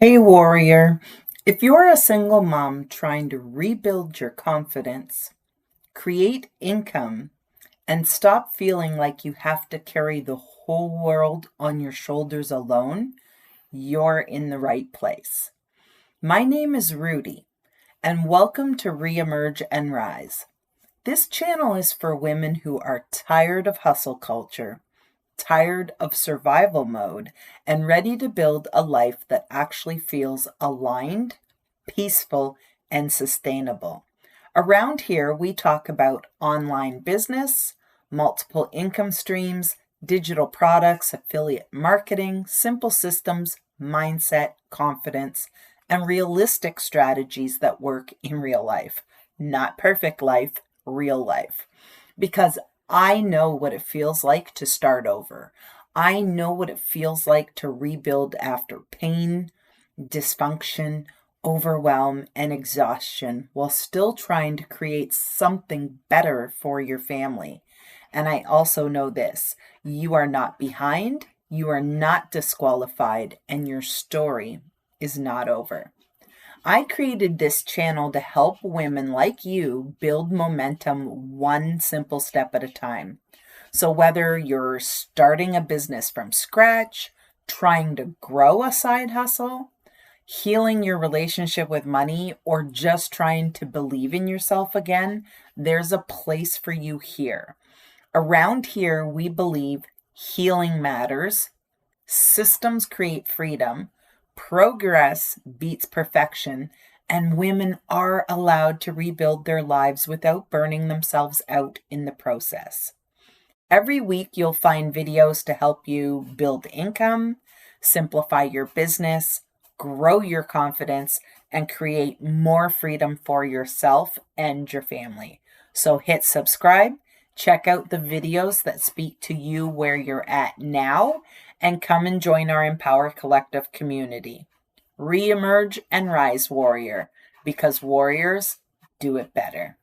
Hey, warrior. If you're a single mom trying to rebuild your confidence, create income, and stop feeling like you have to carry the whole world on your shoulders alone, you're in the right place. My name is Rudi, and welcome to Reemerge and Rise. This channel is for women who are tired of hustle culture, tired of survival mode, and ready to build a life that actually feels aligned, peaceful, and sustainable. Around here, we talk about online business, multiple income streams, digital products, affiliate marketing, simple systems, mindset, confidence, and realistic strategies that work in real life. Not perfect life, real life. Because I know what it feels like to start over. I know what it feels like to rebuild after pain, dysfunction, overwhelm, and exhaustion while still trying to create something better for your family. And I also know this: you are not behind, you are not disqualified, and your story is not over. I created this channel to help women like you build momentum one simple step at a time. So whether you're starting a business from scratch, trying to grow a side hustle, healing your relationship with money, or just trying to believe in yourself again, there's a place for you here. Around here, we believe healing matters, systems create freedom, progress beats perfection, and women are allowed to rebuild their lives without burning themselves out in the process. Every week, you'll find videos to help you build income, simplify your business, grow your confidence, and create more freedom for yourself and your family. So hit subscribe, check out the videos that speak to you where you're at now, and come and join our Empower Collective community. Reemerge and rise, warrior, because warriors do it better.